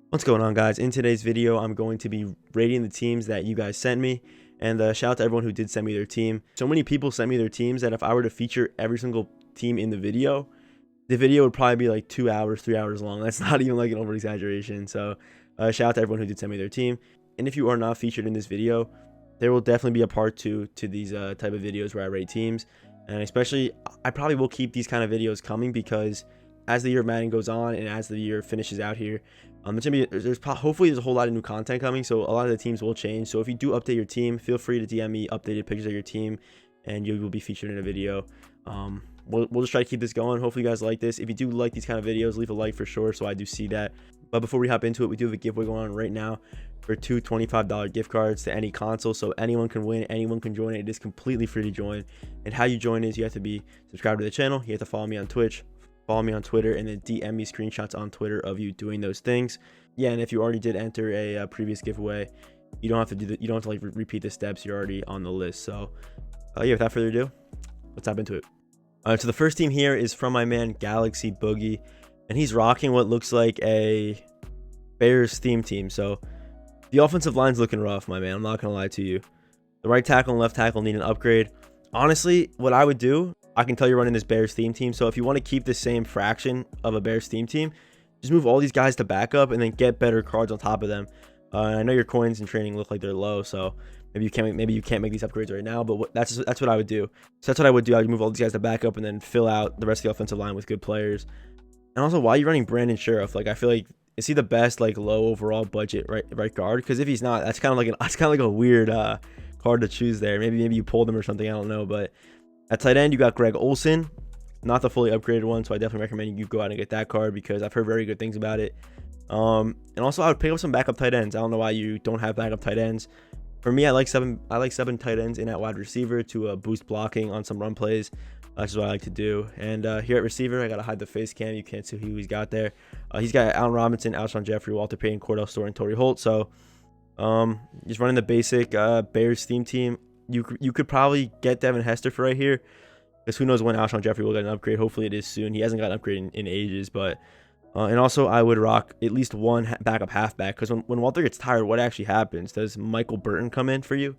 What's going on, guys? In today's video, I'm going to be rating the teams that you guys sent me, and shout out to everyone who did send me their team. So many people sent me their teams that if I were to feature every single team in the video would probably be like 2 hours, 3 hours long. That's not even like an over exaggeration. So shout out to everyone who did send me their team. And if you are not featured in this video, there will definitely be a part 2 to these type of videos where I rate teams. And especially, I probably will keep these kind of videos coming because as the year of Madden goes on and as the year finishes out here, hopefully there's a whole lot of new content coming, so a lot of the teams will change. So if you do update your team, feel free to DM me updated pictures of your team, and you will be featured in a video. We'll just try to keep this going. Hopefully you guys like this. If you do like these kind of videos, leave a like for sure, so I do see that. But before we hop into it, we do have a giveaway going on right now for two $25 gift cards to any console, so anyone can win, anyone can join it. It is completely free to join, and how you join is you have to be subscribed to the channel, you have to follow me on Twitch, follow me on Twitter, and then DM me screenshots on Twitter of you doing those things. Yeah, and if you already did enter a previous giveaway, you don't have to you don't have to like repeat the steps. You're already on the list. So yeah, without further ado, let's hop into it. So the first team here is from my man Galaxy Boogie, and he's rocking what looks like a Bears theme team. So the offensive line's looking rough, my man. I'm not gonna lie to you. The right tackle and left tackle need an upgrade. Honestly, what I would do, I can tell you're running this Bears theme team. So if you want to keep the same fraction of a Bears theme team, just move all these guys to backup and then get better cards on top of them. I know your coins in training look like they're low, so maybe you can't make these upgrades right now. But that's what I would do. So that's what I would do. I'd move all these guys to backup and then fill out the rest of the offensive line with good players. And also, why are you running Brandon Sheriff? Like, I feel like, is he the best like low overall budget right guard? Because if he's not, that's kind of like a weird card to choose there. Maybe you pulled him or something. I don't know. But at tight end, you got Greg Olsen, not the fully upgraded one, so I definitely recommend you go out and get that card because I've heard very good things about it. And also, I would pick up some backup tight ends. I don't know why you don't have backup tight ends. For me, I like seven tight ends in at wide receiver to boost blocking on some run plays. That's just what I like to do. And here at receiver, I gotta hide the face cam. You can't see who he's got there. He's got Allen Robinson, Alshon Jeffrey, Walter Payton, Cordell Stewart, and Torrey Holt. So just running the basic Bears theme team. You could probably get Devin Hester for right here, because who knows when Alshon Jeffrey will get an upgrade. Hopefully it is soon. He hasn't got an upgrade in ages. But and also I would rock at least one backup halfback, because when Walter gets tired, what actually happens? Does Michael Burton come in for you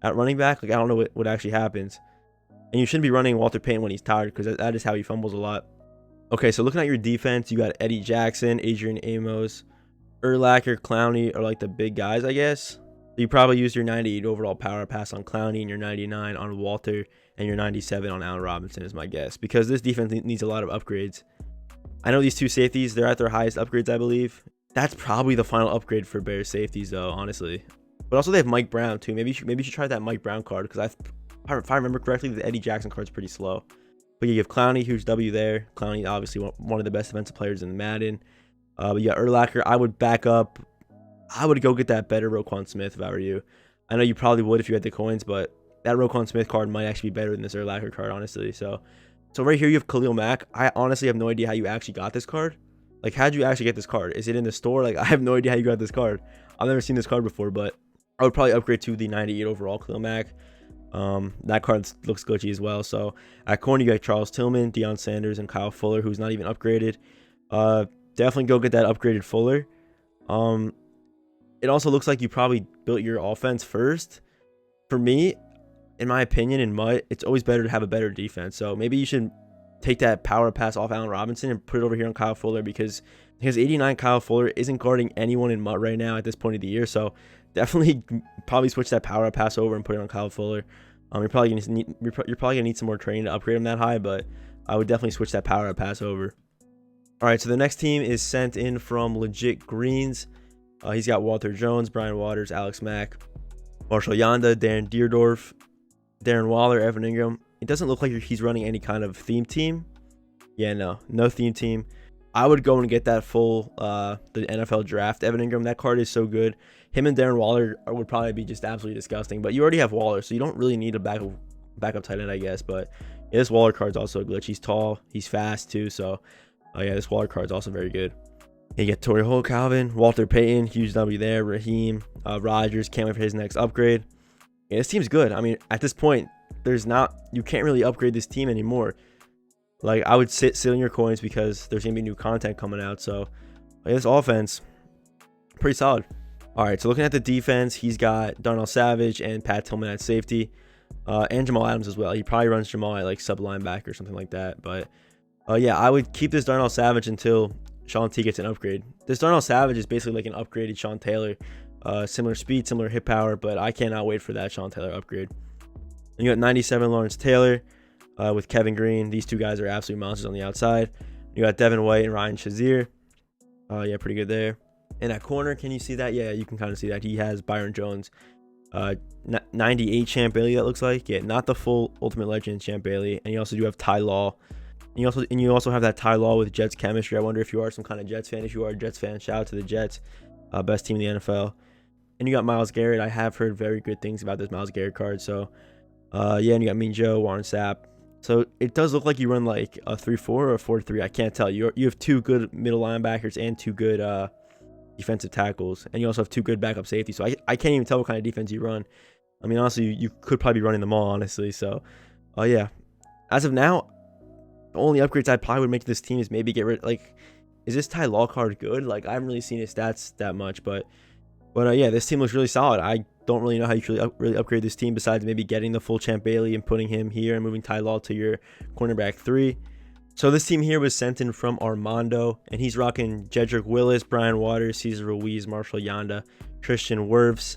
at running back? Like, I don't know what actually happens. And you shouldn't be running Walter Payton when he's tired, because that is how he fumbles a lot. Okay, so looking at your defense, you got Eddie Jackson, Adrian Amos, Urlacher, Clowney are like the big guys, I guess. You probably use your 98 overall power pass on Clowney and your 99 on Walter and your 97 on Allen Robinson is my guess, because this defense needs a lot of upgrades. I know these two safeties, they're at their highest upgrades, I believe. That's probably the final upgrade for Bears safeties, though, honestly. But also they have Mike Brown too. Maybe you should try that Mike Brown card, because if I remember correctly, the Eddie Jackson card's pretty slow. But you have Clowney, huge W there. Clowney, obviously one of the best defensive players in Madden. But yeah, Urlacher, I would back up. I would go get that better Roquan Smith if I were you. I know you probably would if you had the coins, but that Roquan Smith card might actually be better than this Urlacher card, honestly. So right here you have Khalil Mack. I honestly have no idea how you actually got this card. Like, how'd you actually get this card? Is it in the store? Like, I have no idea how you got this card. I've never seen this card before, but I would probably upgrade to the 98 overall Khalil Mack. That card looks glitchy as well. So at corner you got Charles Tillman, Deion Sanders, and Kyle Fuller, who's not even upgraded. Definitely go get that upgraded Fuller. It also looks like you probably built your offense first. For me, in my opinion, in MUT, it's always better to have a better defense. So maybe you should take that power pass off Allen Robinson and put it over here on Kyle Fuller, because his 89 Kyle Fuller isn't guarding anyone in MUT right now at this point of the year. So definitely probably switch that power pass over and put it on Kyle Fuller. You're probably gonna need some more training to upgrade him that high, but I would definitely switch that power pass over. All right, so the next team is sent in from Legit Greens. He's got Walter Jones, Brian Waters, Alex Mack, Marshall Yanda, Darren Deerdorf, Darren Waller, Evan Ingram. It doesn't look like he's running any kind of theme team. Yeah, no theme team. I would go and get that full the NFL draft Evan Ingram. That card is so good. Him and Darren Waller would probably be just absolutely disgusting. But you already have Waller, so you don't really need a backup tight end, I guess. But yeah, this Waller card's also a glitch. He's tall, he's fast too. So yeah, this Waller card's also very good. You get Torrey Holt, Calvin, Walter Payton, huge W there. Raheem, Rodgers, can't wait for his next upgrade. Yeah, this team's good. I mean, at this point, you can't really upgrade this team anymore. Like, I would sit on your coins because there's gonna be new content coming out. So like, this offense, pretty solid. All right, so looking at the defense, he's got Darnell Savage and Pat Tillman at safety, and Jamal Adams as well. He probably runs Jamal at like sub linebacker or something like that. But yeah, I would keep this Darnell Savage until Sean T gets an upgrade. This Darnell Savage is basically like an upgraded Sean Taylor. Similar speed, similar hit power, but I cannot wait for that Sean Taylor upgrade. And you got 97 Lawrence Taylor with Kevin Green. These two guys are absolute monsters on the outside. You got Devin White and Ryan Shazier. Yeah, pretty good there. And at corner, can you see that? Yeah, you can kind of see that. He has Byron Jones. 98 Champ Bailey, that looks like. Yeah, not the full Ultimate Legend Champ Bailey. And you also do have Ty Law. And you also have that Ty Law with Jets chemistry. I wonder if you are some kind of Jets fan. If you are a Jets fan, shout out to the Jets. Best team in the NFL. And you got Myles Garrett. I have heard very good things about this Myles Garrett card. So, yeah, and you got Mean Joe, Warren Sapp. So it does look like you run like a 3-4 or a 4-3. I can't tell. You have two good middle linebackers and two good defensive tackles. And you also have two good backup safeties. So I can't even tell what kind of defense you run. I mean, honestly, you could probably be running them all, honestly. So, yeah. As of now, the only upgrades I probably would make to this team is maybe get rid, like, is this Ty Law card good? Like, I haven't really seen his stats that much, but yeah, this team looks really solid. I don't really know how you should really upgrade this team besides maybe getting the full Champ Bailey and putting him here and moving Ty Law to your cornerback 3. So this team here was sent in from Armando, and he's rocking Jedrick Willis, Brian Waters, Cesar Ruiz, Marshall Yanda, Christian Wirfs.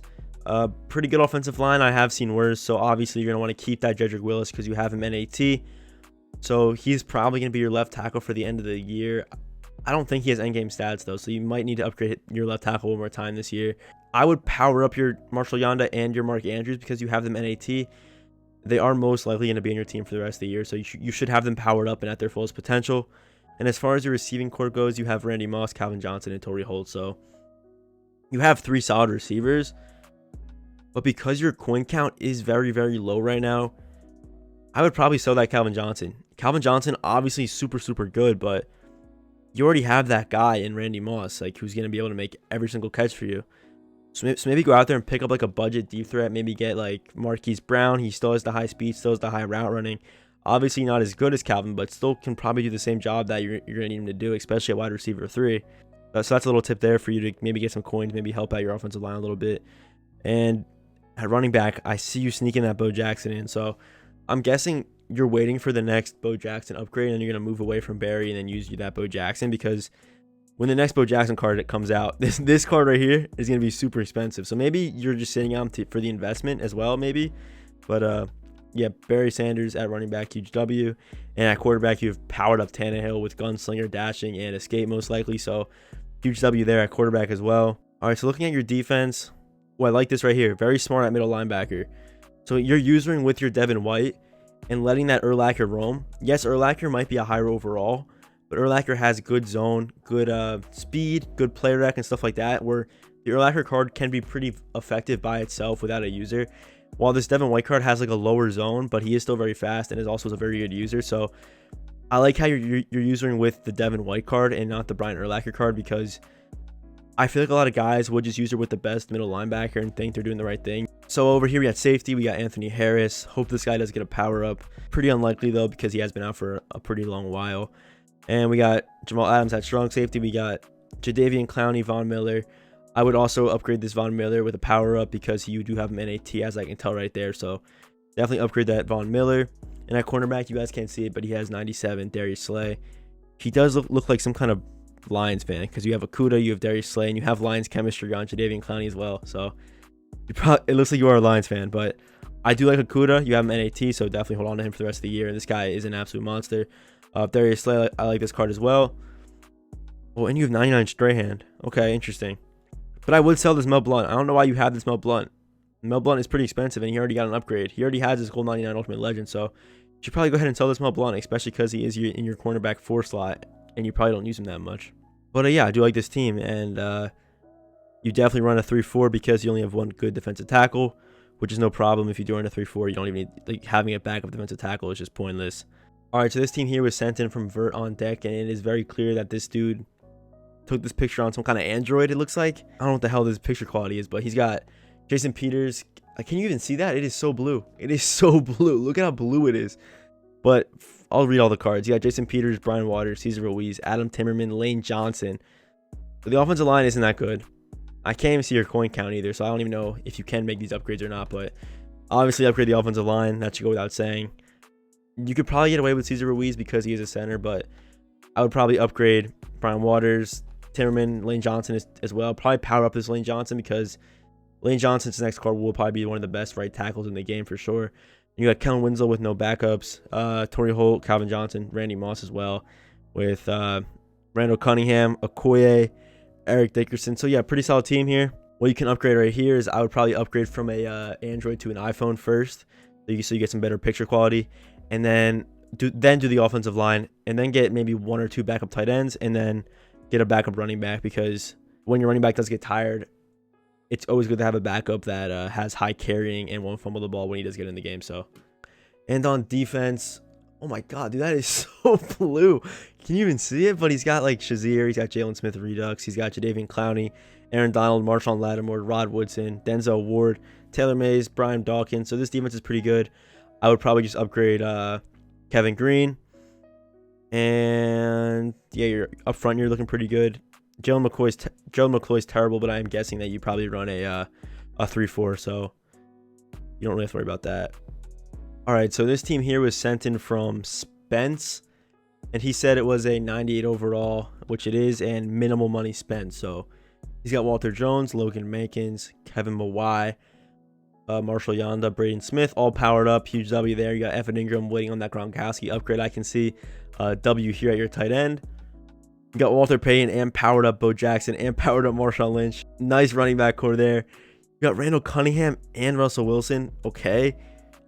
Pretty good offensive line. I have seen worse, so obviously you're going to want to keep that Jedrick Willis because you have him NAT. So he's probably going to be your left tackle for the end of the year. I don't think he has endgame stats, though, so you might need to upgrade your left tackle one more time this year. I would power up your Marshall Yanda and your Mark Andrews because you have them NAT. They are most likely going to be in your team for the rest of the year, so you should have them powered up and at their fullest potential. And as far as your receiving core goes, you have Randy Moss, Calvin Johnson, and Torrey Holt. So you have 3 solid receivers, but because your coin count is very, very low right now, I would probably sell that Calvin Johnson. Calvin Johnson, obviously super, super good, but you already have that guy in Randy Moss, like, who's going to be able to make every single catch for you. So maybe go out there and pick up like a budget deep threat. Maybe get like Marquise Brown. He still has the high speed, still has the high route running. Obviously not as good as Calvin, but still can probably do the same job that you're going to need him to do, especially at wide receiver 3. So that's a little tip there for you to maybe get some coins, maybe help out your offensive line a little bit. And at running back, I see you sneaking that Bo Jackson in. So I'm guessing you're waiting for the next Bo Jackson upgrade, and you're going to move away from Barry and then use that Bo Jackson, because when the next Bo Jackson card that comes out, this card right here is going to be super expensive. So maybe you're just sitting on for the investment as well, maybe. But yeah, Barry Sanders at running back, huge W. And at quarterback, you've powered up Tannehill with gunslinger, dashing, and escape most likely. So huge W there at quarterback as well. All right, so looking at your defense, I like this right here. Very smart at middle linebacker. So you're using with your Devin White and letting that Urlacher roam. Yes, Urlacher might be a higher overall, but Urlacher has good zone, good speed, good play rec, and stuff like that, where the Urlacher card can be pretty effective by itself without a user. While this Devin White card has like a lower zone, but he is still very fast and is also a very good user. So I like how you're using with the Devin White card and not the Brian Urlacher card, because I feel like a lot of guys would just use it with the best middle linebacker and think they're doing the right thing. So over here we got safety. We got Anthony Harris. Hope this guy does get a power up. Pretty unlikely though, because he has been out for a pretty long while. And we got Jamal Adams at strong safety. We got Jadeveon Clowney, Von Miller. I would also upgrade this Von Miller with a power up because you do have him NAT, as I can tell right there. So definitely upgrade that Von Miller. And at cornerback, you guys can't see it, but he has 97, Darius Slay. He does look like some kind of Lions fan, because you have Okudah, you have Darius Slay, and you have Lions chemistry on Jadeveon Clowney as well. So it looks like you are a Lions fan, but I do like Okudah. You have him NAT, so definitely hold on to him for the rest of the year. And this guy is an absolute monster. Darius Slay, I like this card as well. Oh, and you have 99 Strahan. Okay, interesting. But I would sell this Mel Blount. I don't know why you have this Mel Blount. Mel Blount is pretty expensive, and he already got an upgrade. He already has his gold 99 Ultimate Legend, so you should probably go ahead and sell this Mel Blount, especially because he is in your cornerback 4 slot, and you probably don't use him that much. But yeah, I do like this team, and you definitely run a 3-4 because you only have one good defensive tackle, which is no problem. If you do run a 3-4, you don't even need, like, having a backup defensive tackle is just pointless. All right, so this team here was sent in from Vert on deck, and it is very clear that this dude took this picture on some kind of Android, it looks like. I don't know what the hell this picture quality is, but he's got Jason Peters. Can you even see that? It is so blue. It is so blue. Look at how blue it is. But I'll read all the cards. You got Jason Peters, Brian Waters, Cesar Ruiz, Adam Timmerman, Lane Johnson. But the offensive line isn't that good. I can't even see your coin count either, so I don't even know if you can make these upgrades or not. But obviously, upgrade the offensive line. That should go without saying. You could probably get away with Cesar Ruiz because he is a center, but I would probably upgrade Brian Waters, Timmerman, Lane Johnson as well. Probably power up this Lane Johnson because Lane Johnson's next card will probably be one of the best right tackles in the game for sure. You got Kellen Winslow with no backups, Torrey Holt, Calvin Johnson, Randy Moss as well, with Randall Cunningham, Okoye, Eric Dickerson. So yeah, pretty solid team here. What you can upgrade right here is I would probably upgrade from a Android to an iPhone first, so you get some better picture quality, and then do the offensive line, and then get maybe 1 or 2 backup tight ends, and then get a backup running back, because when your running back does get tired, it's always good to have a backup that has high carrying and won't fumble the ball when he does get in the game. So, and on defense, oh my god, dude, that is so blue. Can you even see it? But he's got like Shazier, he's got Jalen Smith Redux, he's got Jadeveon Clowney, Aaron Donald, Marshawn Lattimore, Rod Woodson, Denzel Ward, Taylor Mays, Brian Dawkins. So this defense is pretty good. I would probably just upgrade Kevin Green. And yeah, you're up front, you're looking pretty good. Jalen McCoy's terrible, but I am guessing that you probably run a 3-4, so you don't really have to worry about that. All right, so this team here was sent in from Spence, and he said it was a 98 overall, which it is, and minimal money spent. So he's got Walter Jones, Logan Mankins, Kevin Mawai, Marshall Yanda, Braden Smith, all powered up. Huge W there. You got Evan Ingram waiting on that Gronkowski upgrade. I can see W here at your tight end. You got Walter Payton and powered up Bo Jackson and powered up Marshawn Lynch. Nice running back core there. You got Randall Cunningham and Russell Wilson. Okay.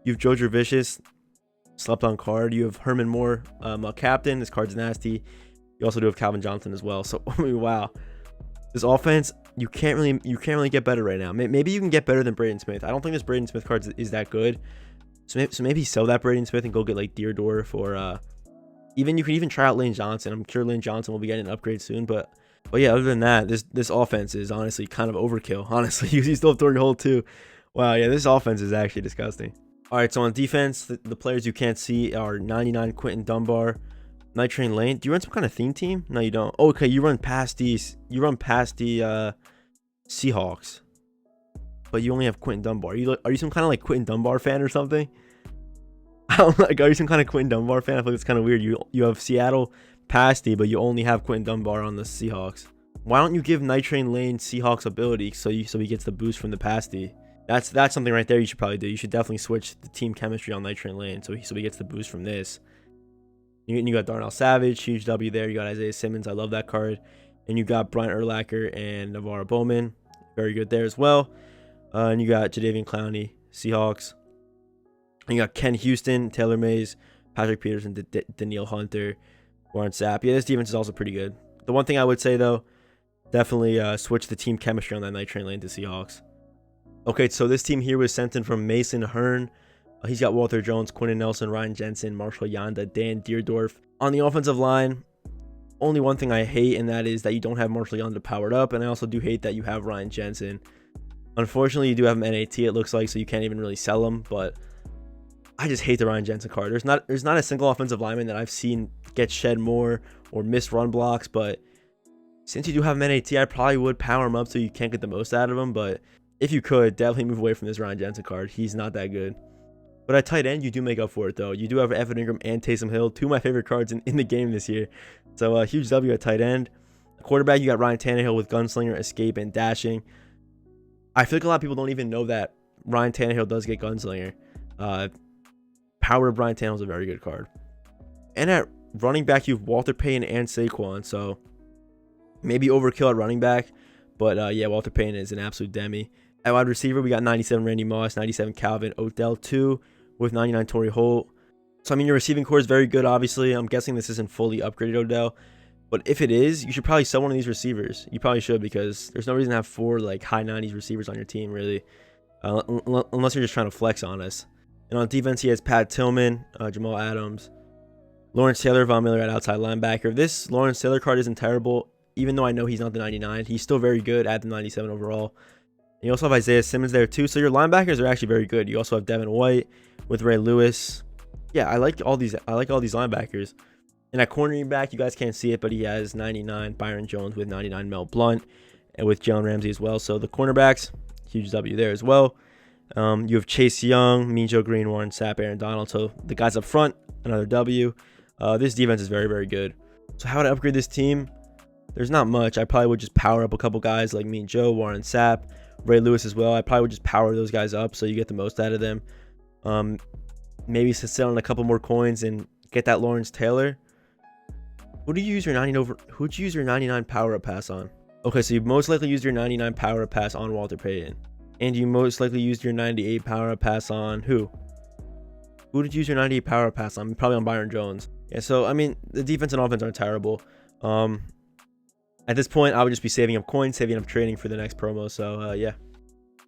You have Joe Vicious, slept on card. You have Herman Moore, a captain. This card's nasty. You also do have Calvin Johnson as well. So I mean, wow, this offense, you can't really get better right now. Maybe you can get better than Braden Smith. I don't think this Braden Smith card is that good. So maybe sell that Braden Smith and go get like Deardorff, or you can even try out Lane Johnson. I'm sure Lane Johnson will be getting an upgrade soon, but yeah, other than that, this offense is honestly kind of overkill. Honestly, you still have Torrey Holt too. Wow, yeah, this offense is actually disgusting. All right, so on defense, the players you can't see are 99 Quentin Dunbar, Night Train Lane. Do you run some kind of theme team? No, you don't. Oh, okay, you run past the Seahawks, but you only have Quentin Dunbar. Are you some kind of like Quentin Dunbar fan or something? I don't like. Are you some kind of Quentin Dunbar fan? I feel like it's kind of weird. You have Seattle Pasty, but you only have Quentin Dunbar on the Seahawks. Why don't you give Night Train Lane Seahawks ability so he gets the boost from the Pasty? That's something right there you should probably do. You should definitely switch the team chemistry on Night Train Lane so he gets the boost from this. You got Darnell Savage, huge W there. You got Isaiah Simmons, I love that card. And you got Brian Urlacher and Navarro Bowman, very good there as well. And you got Jadeveon Clowney, Seahawks. And you got Ken Houston, Taylor Mays, Patrick Peterson, Danielle Hunter, Warren Sapp. Yeah, this defense is also pretty good. The one thing I would say though, definitely switch the team chemistry on that Night Train Lane to Seahawks. Okay, so this team here was sent in from Mason Hearn. He's got Walter Jones, Quentin Nelson, Ryan Jensen, Marshall Yanda, Dan Deardorff. On the offensive line, only one thing I hate, and that is that you don't have Marshall Yanda powered up, and I also do hate that you have Ryan Jensen. Unfortunately, you do have him NAT, it looks like, so you can't even really sell him, but I just hate the Ryan Jensen card. There's not a single offensive lineman that I've seen get shed more or miss run blocks, but since you do have him NAT, I probably would power him up so you can't get the most out of him, but if you could, definitely move away from this Ryan Jensen card. He's not that good. But at tight end, you do make up for it, though. You do have Evan Ingram and Taysom Hill, two of my favorite cards in the game this year. So a huge W at tight end. Quarterback, you got Ryan Tannehill with Gunslinger, Escape, and Dashing. I feel like a lot of people don't even know that Ryan Tannehill does get Gunslinger. Power of Ryan Tannehill is a very good card. And at running back, you have Walter Payton and Saquon. So maybe overkill at running back. But yeah, Walter Payton is an absolute demi. At wide receiver, we got 97 Randy Moss, 97 Calvin, Odell 2 with 99 Torrey Holt. So, I mean, your receiving core is very good, obviously. I'm guessing this isn't fully upgraded Odell. But if it is, you should probably sell one of these receivers. You probably should, because there's no reason to have 4 like high 90s receivers on your team, really. Unless you're just trying to flex on us. And on defense, he has Pat Tillman, Jamal Adams, Lawrence Taylor, Von Miller at outside linebacker. This Lawrence Taylor card isn't terrible, even though I know he's not the 99. He's still very good at the 97 overall. And you also have Isaiah Simmons there too. So your linebackers are actually very good. You also have Devin White with Ray Lewis. Yeah, I like all these linebackers. And at cornerback, you guys can't see it, but he has 99 Byron Jones with 99 Mel Blount and with Jalen Ramsey as well. So the cornerbacks, huge W there as well. You have Chase Young, Mean Joe Green, Warren Sapp, Aaron Donald. So the guys up front, another W. This defense is very, very good. So how would I upgrade this team? There's not much. I probably would just power up a couple guys like Mean Joe, Warren Sapp, Ray Lewis as well. I probably would just power those guys up so you get the most out of them. Maybe sell on a couple more coins and get that Lawrence Taylor. Who'd you use your 99 power up pass on? Okay, so you most likely used your 99 power up pass on Walter Payton. And you most likely used your 98 power up pass on who? Who did you use your 98 power up pass on? Probably on Byron Jones. Yeah, so I mean, the defense and offense aren't terrible. At this point, I would just be saving up coins, saving up trading for the next promo. So yeah.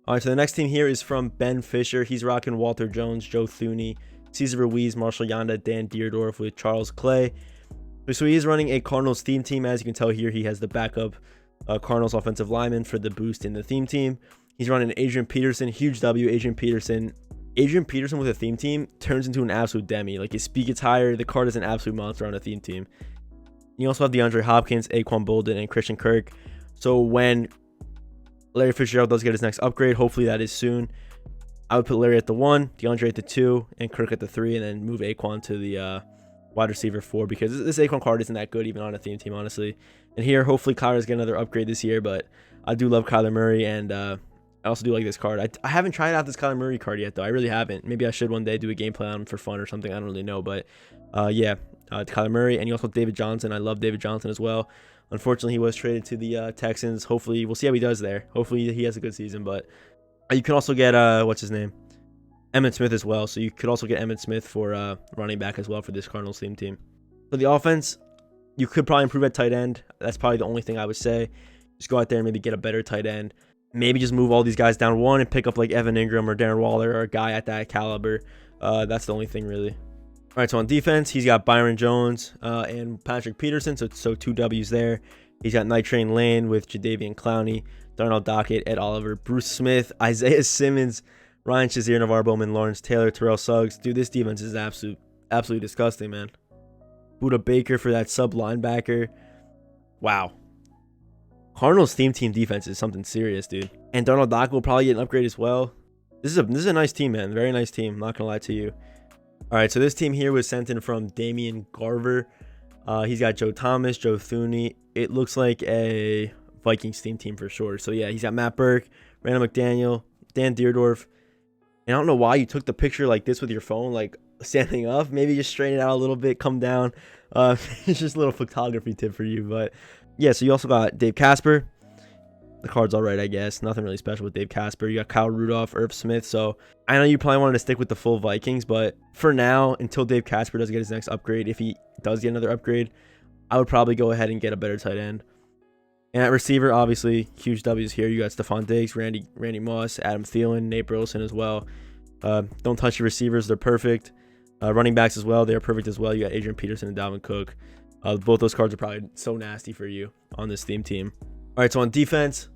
All right, so the next team here is from Ben Fisher. He's rocking Walter Jones, Joe Thuney, Cesar Ruiz, Marshall Yanda, Dan Deerdorf with Charles Clay. So he is running a Cardinals theme team. As you can tell here, he has the backup Cardinals offensive lineman for the boost in the theme team. He's running Adrian Peterson, huge W. Adrian Peterson with a theme team turns into an absolute demi. Like his speed gets higher. The card is an absolute monster on a theme team. You also have DeAndre Hopkins, Aquan Bolden, and Christian Kirk. So when Larry Fitzgerald does get his next upgrade, hopefully that is soon, I would put Larry at the 1, DeAndre at the 2, and Kirk at the 3, and then move Aquan to the wide receiver 4, because this Aquan card isn't that good even on a theme team, honestly. And here, hopefully Kyler's get another upgrade this year, but I do love Kyler Murray, and I also do like this card. I haven't tried out this Kyler Murray card yet, though. I really haven't. Maybe I should one day do a gameplay on him for fun or something. I don't really know, but yeah, Kyler Murray, and you also have David Johnson. I love David Johnson as well. Unfortunately, he was traded to the Texans. Hopefully, we'll see how he does there. Hopefully, he has a good season, but you can also get, what's his name? Emmitt Smith as well. So you could also get Emmitt Smith for running back as well for this Cardinals theme team. So the offense, you could probably improve at tight end. That's probably the only thing I would say. Just go out there and maybe get a better tight end. Maybe just move all these guys down 1 and pick up like Evan Ingram or Darren Waller or a guy at that caliber. That's the only thing really. All right, so on defense, he's got Byron Jones and Patrick Peterson, so 2 W's there. He's got Night Train Lane with Jadeveon Clowney, Darnell Dockett, Ed Oliver, Bruce Smith, Isaiah Simmons, Ryan Shazier, Navarre Bowman, Lawrence Taylor, Terrell Suggs. Dude, this defense is absolutely disgusting, man. Buda Baker for that sub linebacker. Wow. Cardinals theme team defense is something serious, dude. And Darnell Dockett will probably get an upgrade as well. This is a nice team, man. Very nice team. Not gonna lie to you. All right, so this team here was sent in from Damian Garver. He's got Joe Thomas, Joe Thuney. It looks like a Vikings team for sure. So yeah, he's got Matt Burke, Randall McDaniel, Dan Deerdorf. And I don't know why you took the picture like this with your phone, like standing up. Maybe just straighten it out a little bit, come down. It's just a little photography tip for you. But yeah, so you also got Dave Casper. The card's all right, I guess. Nothing really special with Dave Casper. You got Kyle Rudolph, Irv Smith. So I know you probably wanted to stick with the full Vikings, but for now, until Dave Casper does get his next upgrade, if he does get another upgrade, I would probably go ahead and get a better tight end. And at receiver, obviously, huge W's here. You got Stephon Diggs, Randy Moss, Adam Thielen, Nate Burleson as well. Don't touch your receivers. They're perfect. Running backs as well. They're perfect as well. You got Adrian Peterson and Dalvin Cook. Both those cards are probably so nasty for you on this theme team. All right, so on defense,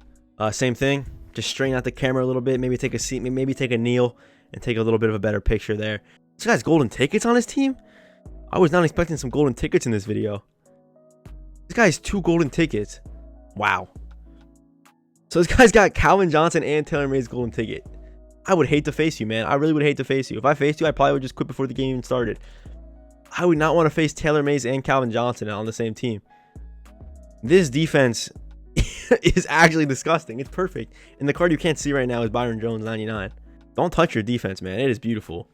same thing. Just straighten out the camera a little bit. Maybe take a seat. Maybe take a kneel and take a little bit of a better picture there. This guy's golden tickets on his team? I was not expecting some golden tickets in this video. This guy has 2 golden tickets. Wow. So this guy's got Calvin Johnson and Taylor May's golden ticket. I would hate to face you, man. I really would hate to face you. If I faced you, I probably would just quit before the game even started. I would not want to face Taylor Mays and Calvin Johnson on the same team. This defense is actually disgusting. It's perfect. And the card you can't see right now is Byron Jones 99. Don't touch your defense, man. It is beautiful.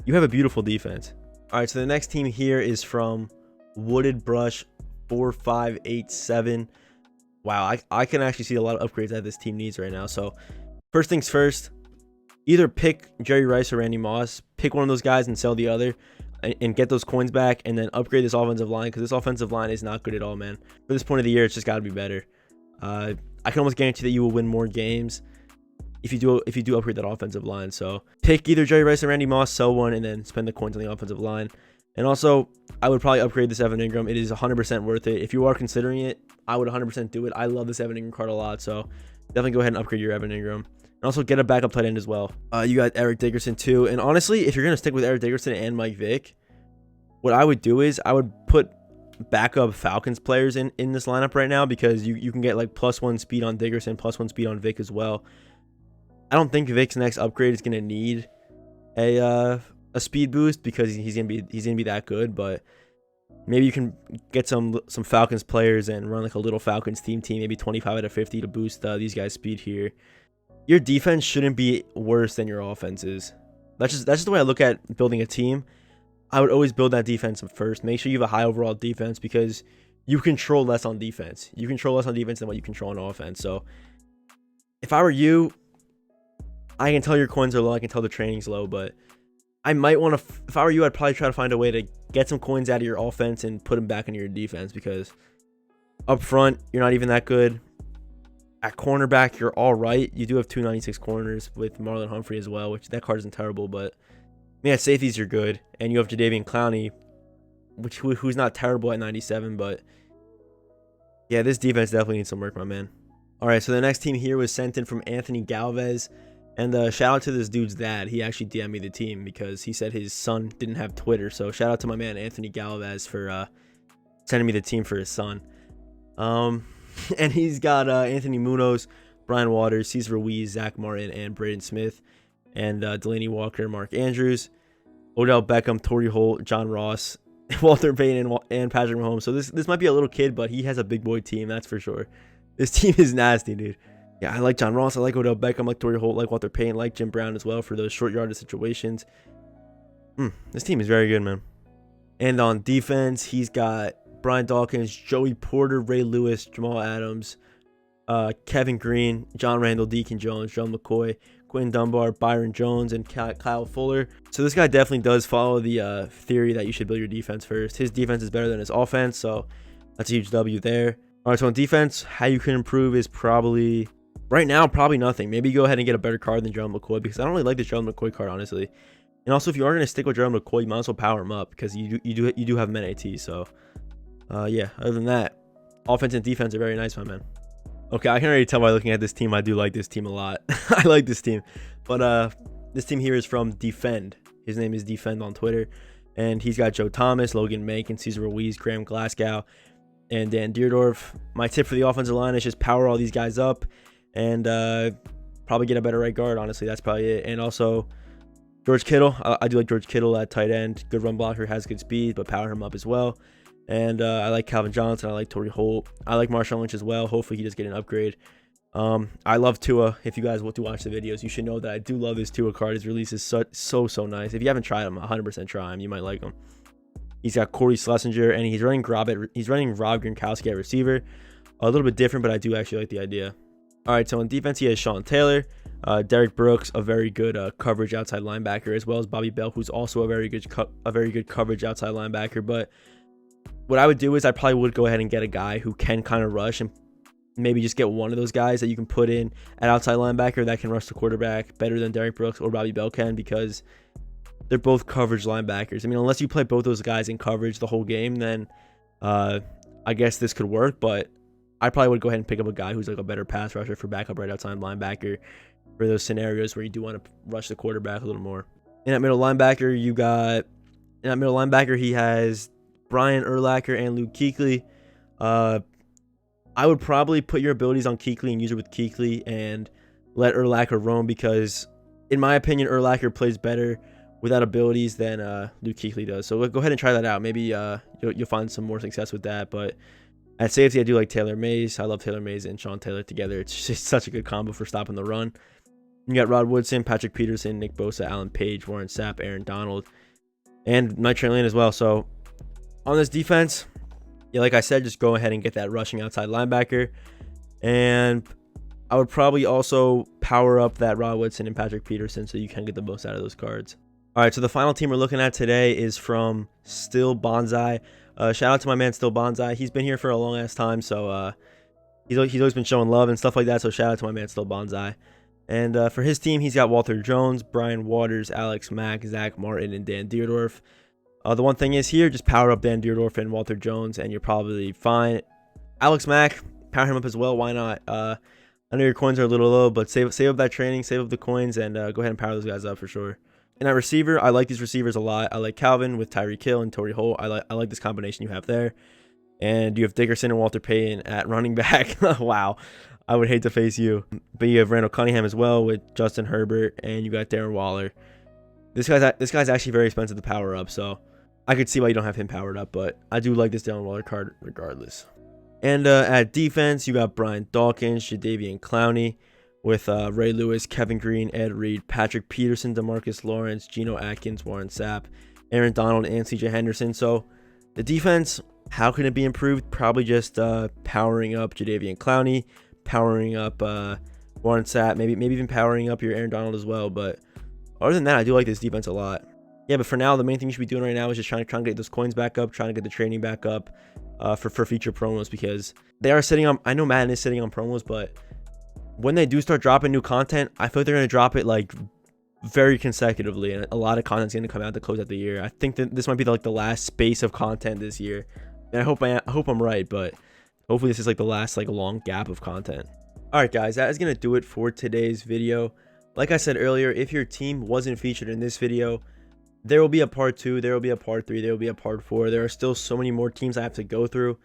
You have a beautiful defense. All right, so the next team here is from Wooded Brush 4587. Wow, I can actually see a lot of upgrades that this team needs right now. So first things first, either pick Jerry Rice or Randy Moss. Pick one of those guys and sell the other and get those coins back, and then upgrade this offensive line, because this offensive line is not good at all, man. For this point of the year, it's just got to be better. I can almost guarantee that you will win more games if you do upgrade that offensive line. So pick either Jerry Rice or Randy Moss, sell one, and then spend the coins on the offensive line. And also, I would probably upgrade this Evan Ingram. It is 100% worth it. If you are considering it, I would 100% do it. I love this Evan Ingram card a lot, so definitely go ahead and upgrade your Evan Ingram. And also get a backup tight end as well. You got Eric Dickerson too. And honestly, if you're going to stick with Eric Dickerson and Mike Vick, what I would do is I would put backup Falcons players in this lineup right now, because you can get like +1 speed on Dickerson, +1 speed on Vic as well. I don't think Vic's next upgrade is gonna need a speed boost because he's gonna be that good, but maybe you can get some Falcons players and run like a little Falcons team, maybe 25 out of 50 to boost these guys' speed here. Your defense shouldn't be worse than your offense is. That's just the way I look at building a team. I would always build that defense first. Make sure you have a high overall defense because you control less on defense. You control less on defense than what you control on offense. So if I were you, I can tell your coins are low. I can tell the training's low, but I might want to, if I were you, I'd probably try to find a way to get some coins out of your offense and put them back into your defense, because up front, you're not even that good. At cornerback, you're all right. You do have 296 corners with Marlon Humphrey as well, which that card isn't terrible, but yeah, at safeties, you're good. And you have Jadeveon Clowney, who's not terrible at 97, but yeah, this defense definitely needs some work, my man. All right, so the next team here was sent in from Anthony Galvez. And shout out to this dude's dad. He actually DM'd me the team because he said his son didn't have Twitter. So shout out to my man Anthony Galvez for sending me the team for his son. And he's got Anthony Munoz, Brian Waters, Cesar Ruiz, Zach Martin, and Braden Smith, and Delaney Walker, Mark Andrews, Odell Beckham, Torrey Holt, John Ross, Walter Payton, and Patrick Mahomes. So this might be a little kid, but he has a big boy team, that's for sure. This team is nasty, dude. Yeah, I like John Ross, I like Odell Beckham, I like Torrey Holt, I like Walter Payton, I like Jim Brown as well for those short yardage situations. This team is very good, man. And on defense, he's got Brian Dawkins, Joey Porter, Ray Lewis, Jamal Adams, Kevin Green, John Randall, Deacon Jones, John McCoy, Quinn Dunbar, Byron Jones, and Kyle Fuller. So this guy definitely does follow the theory that you should build your defense first. His defense is better than his offense, so that's a huge W there. All right, so on defense, how you can improve is probably, right now, probably nothing. Maybe go ahead and get a better card than Gerald McCoy, because I don't really like the Gerald McCoy card, honestly. And also, if you are going to stick with Gerald McCoy, you might as well power him up, because you do have him AT. So yeah, other than that, offense and defense are very nice, my man. Okay, I can already tell by looking at this team, I do like this team a lot. I like this team. But this team here is from Defend. His name is Defend on Twitter. And he's got Joe Thomas, Logan Mankin, Cesar Ruiz, Graham Glasgow, and Dan Deerdorf. My tip for the offensive line is just power all these guys up and probably get a better right guard, honestly. That's probably it. And also, George Kittle. I do like George Kittle at tight end. Good run blocker, has good speed, but power him up as well. And I like Calvin Johnson. I like Torrey Holt. I like Marshawn Lynch as well. Hopefully he does get an upgrade. I love Tua. If you guys want to watch the videos, you should know that I do love this Tua card. His release is so nice. If you haven't tried him, 100% try him. You might like him. He's got Corey Schlesinger, and he's running Rob Gronkowski at receiver. A little bit different, but I do actually like the idea. All right, so on defense, he has Sean Taylor, Derek Brooks, a very good coverage outside linebacker, as well as Bobby Bell, who's also a very good coverage outside linebacker. But what I would do is I probably would go ahead and get a guy who can kind of rush, and maybe just get one of those guys that you can put in at outside linebacker that can rush the quarterback better than Derek Brooks or Bobby Bell can, because they're both coverage linebackers. I mean, unless you play both those guys in coverage the whole game, then I guess this could work. But I probably would go ahead and pick up a guy who's like a better pass rusher for backup right outside linebacker for those scenarios where you do want to rush the quarterback a little more. In that middle linebacker, he has Brian Urlacher and Luke Kuechly. I would probably put your abilities on Kuechly and use it with Kuechly and let Urlacher roam, because in my opinion, Urlacher plays better without abilities than Luke Kuechly does. So go ahead and try that out. Maybe you'll find some more success with that. But at safety, I do like Taylor Mays. I love Taylor Mays and Sean Taylor together. It's just such a good combo for stopping the run. You got Rod Woodson, Patrick Peterson, Nick Bosa, Alan Page, Warren Sapp, Aaron Donald, and Mike Trey Lane as well. So on this defense, yeah, like I said, just go ahead and get that rushing outside linebacker. And I would probably also power up that Rod Woodson and Patrick Peterson so you can get the most out of those cards. All right, so the final team we're looking at today is from Still Bonsai. Shout out to my man Still Bonsai. He's been here for a long ass time, so he's always been showing love and stuff like that. So shout out to my man Still Bonsai. And for his team, he's got Walter Jones, Brian Waters, Alex Mack, Zach Martin, and Dan Deerdorf. The one thing is here, just power up Dan Deerdorf and Walter Jones, and you're probably fine. Alex Mack, power him up as well. Why not? I know your coins are a little low, but save up that training, save up the coins, and go ahead and power those guys up for sure. And at receiver, I like these receivers a lot. I like Calvin with Tyreek Hill and Torrey Holt. I like this combination you have there. And you have Dickerson and Walter Payton at running back. Wow. I would hate to face you. But you have Randall Cunningham as well with Justin Herbert, and you got Darren Waller. This guy's actually very expensive to power up, so I could see why you don't have him powered up, but I do like this Darren Waller card regardless. And at defense, you got Brian Dawkins, Jadeveon Clowney, with Ray Lewis, Kevin Green, Ed Reed, Patrick Peterson, DeMarcus Lawrence, Geno Atkins, Warren Sapp, Aaron Donald, and CJ Henderson. So the defense, how can it be improved? Probably just powering up Jadeveon Clowney, powering up Warren Sapp, maybe even powering up your Aaron Donald as well. But other than that, I do like this defense a lot. Yeah, but for now, the main thing you should be doing right now is just trying to get those coins back up, trying to get the trading back up for future promos, because they are sitting on, I know Madden is sitting on promos, but when they do start dropping new content, I feel like they're going to drop it like very consecutively, and a lot of content's going to come out to close out the year. I think that this might be like the last space of content this year, and I hope I'm right, but hopefully this is like the last like long gap of content. All right, guys, that is going to do it for today's video. Like I said earlier, if your team wasn't featured in this video, there will be a part 2, there will be a part 3, there will be a part 4. There are still so many more teams I have to go through.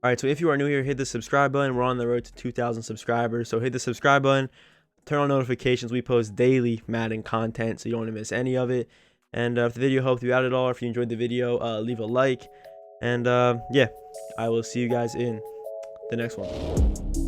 All right, so if you are new here, hit the subscribe button. We're on the road to 2,000 subscribers, so hit the subscribe button, turn on notifications. We post daily Madden content, so you don't want to miss any of it. And if the video helped you out at all, or if you enjoyed the video, leave a like. And yeah, I will see you guys in the next one.